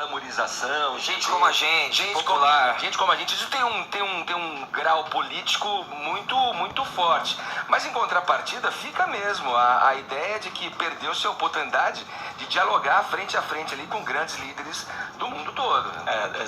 glamorização, gente como a gente, popular. Gente como a gente, isso tem um grau político muito forte. Mas em contrapartida fica mesmo a ideia de que perdeu-se a oportunidade de dialogar frente a frente ali com grandes líderes do mundo todo. É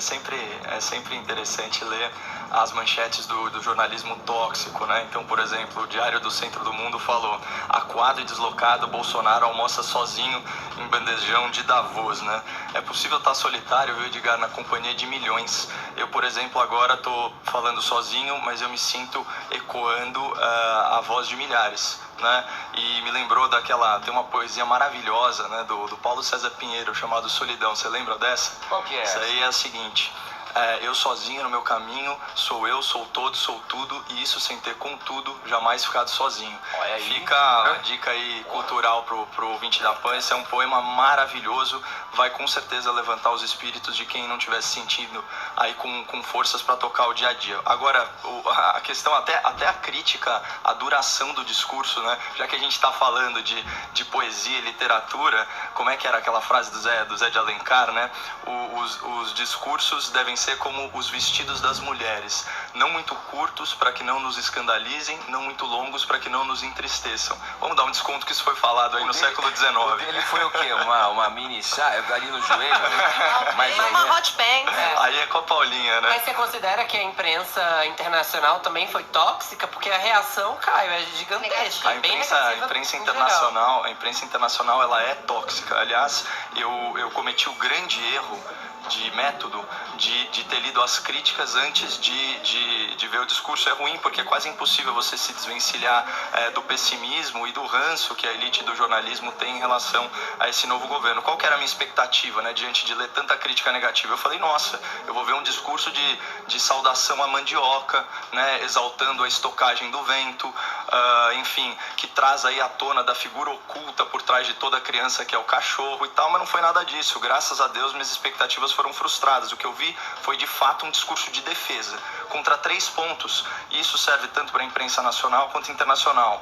sempre interessante ler as manchetes do jornalismo tóxico, né? Então, por exemplo, o Diário do Centro do Mundo falou: acuado e deslocado, Bolsonaro almoça sozinho em bandejão de Davos, né? É possível estar solitário, viu, Edgar, na companhia de milhões. Eu, por exemplo, agora estou falando sozinho, mas eu me sinto ecoando a voz de milhares, né? E me lembrou tem uma poesia maravilhosa, né, do Paulo César Pinheiro, chamado Solidão. Você lembra dessa? Qual que é? Isso aí é a seguinte: eu sozinho no meu caminho, sou eu, sou todo, sou tudo, e isso sem ter contudo, jamais ficado sozinho. Olha aí. Fica a dica aí cultural pro ouvinte da PAN. Esse é um poema maravilhoso, vai com certeza levantar os espíritos de quem não estiver se sentindo aí com forças para tocar o dia a dia. Agora, a questão, até a crítica, a duração do discurso, né? Já que a gente está falando de poesia e literatura, como é que era aquela frase do Zé de Alencar, né? Os discursos devem ser como os vestidos das mulheres, não muito curtos para que não nos escandalizem, não muito longos para que não nos entristeçam. Vamos dar um desconto que isso foi falado aí no século XIX. O dele foi o quê? Uma mini saia ali no joelho? Né? Mas uma hot pants. Aí é com a Paulinha, né? Mas você considera que a imprensa internacional também foi tóxica? Porque a reação, Caio, é gigantesca. A imprensa internacional ela é tóxica. Aliás, eu cometi o grande erro de método de ter lido as críticas antes de ver o discurso. É ruim porque é quase impossível você se desvencilhar do pessimismo e do ranço que a elite do jornalismo tem em relação a esse novo governo. Qual que era a minha expectativa, né, diante de ler tanta crítica negativa? Eu falei, nossa, eu vou ver um discurso de saudação à mandioca, né, exaltando a estocagem do vento, enfim, que traz aí à tona da figura oculta por trás de toda criança, que é o cachorro e tal, mas não foi nada disso. Graças a Deus, minhas expectativas foram frustradas. O que eu vi foi de fato um discurso de defesa contra 3 pontos, e isso serve tanto para a imprensa nacional quanto internacional.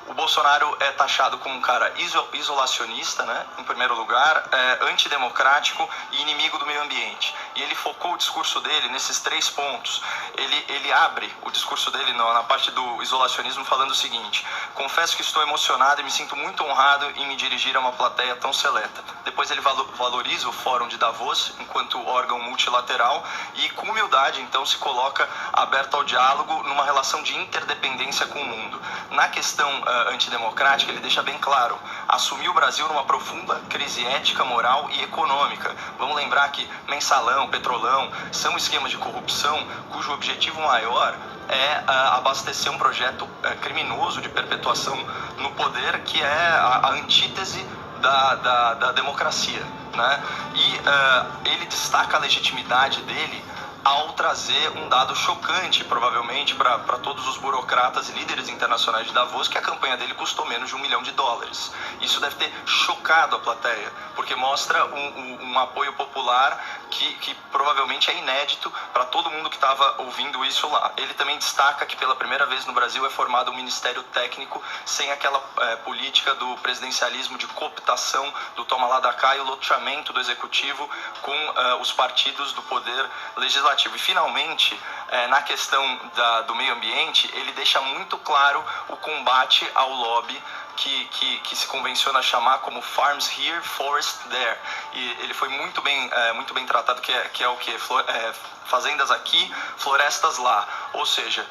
O Bolsonaro é taxado como um cara isolacionista, né? Em primeiro lugar, antidemocrático e inimigo do meio ambiente. E ele focou o discurso dele nesses 3 pontos. Ele abre o discurso dele na parte do isolacionismo falando o seguinte: confesso que estou emocionado e me sinto muito honrado em me dirigir a uma plateia tão seleta. Depois ele valoriza o Fórum de Davos enquanto órgão multilateral e com humildade então se coloca aberto ao diálogo numa relação de interdependência com o mundo. Na questão antidemocrática, ele deixa bem claro: assumiu o Brasil numa profunda crise ética, moral e econômica. Vamos lembrar que mensalão, petrolão são esquemas de corrupção cujo objetivo maior é abastecer um projeto criminoso de perpetuação no poder, que é a antítese da democracia, né? E ele destaca a legitimidade dele ao trazer um dado chocante, provavelmente, para todos os burocratas e líderes internacionais de Davos, que a campanha dele custou menos de $1 milhão. Isso deve ter chocado a plateia, porque mostra um apoio popular que provavelmente é inédito para todo mundo que estava ouvindo isso lá. Ele também destaca que pela primeira vez no Brasil é formado um ministério técnico sem aquela política do presidencialismo de cooptação, do toma lá da cá, e o loteamento do executivo com os partidos do poder legislativo. E finalmente, na questão do meio ambiente, ele deixa muito claro o combate ao lobby que se convenciona chamar como Farms Here, Forest There. E ele foi muito bem tratado, que é o que? Fazendas aqui, florestas lá. Ou seja,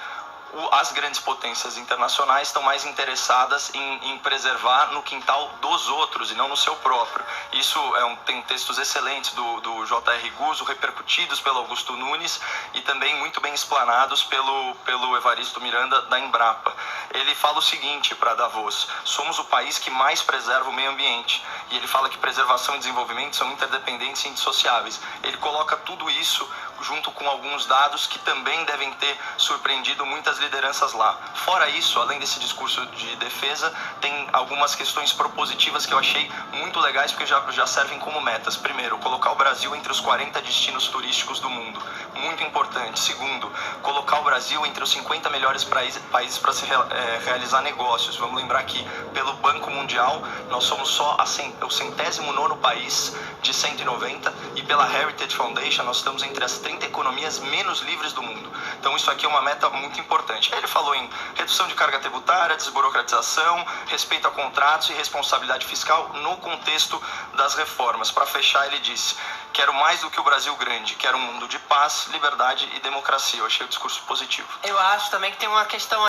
as grandes potências internacionais estão mais interessadas em preservar no quintal dos outros e não no seu próprio. Isso tem textos excelentes do J.R. Guzzo, repercutidos pelo Augusto Nunes e também muito bem explanados pelo Evaristo Miranda, da Embrapa. Ele fala o seguinte para Davos: somos o país que mais preserva o meio ambiente. E ele fala que preservação e desenvolvimento são interdependentes e indissociáveis. Ele coloca tudo isso junto com alguns dados que também devem ter surpreendido muitas lideranças lá. Fora isso, além desse discurso de defesa, tem algumas questões propositivas que eu achei muito legais, porque já servem como metas. Primeiro, colocar o Brasil entre os 40 destinos turísticos do mundo, muito importante. Segundo, colocar o Brasil entre os 50 melhores países para se realizar negócios. Vamos lembrar que, pelo Banco Mundial, nós somos só o 109º país de 190, e pela Heritage Foundation nós estamos entre as 30 economias menos livres do mundo. Então isso aqui é uma meta muito importante. Ele falou em redução de carga tributária, desburocratização, respeito a contratos e responsabilidade fiscal no contexto das reformas. Para fechar, ele disse: quero mais do que o Brasil grande, quero um mundo de paz, liberdade e democracia. Eu achei o discurso positivo. Eu acho também que tem uma questão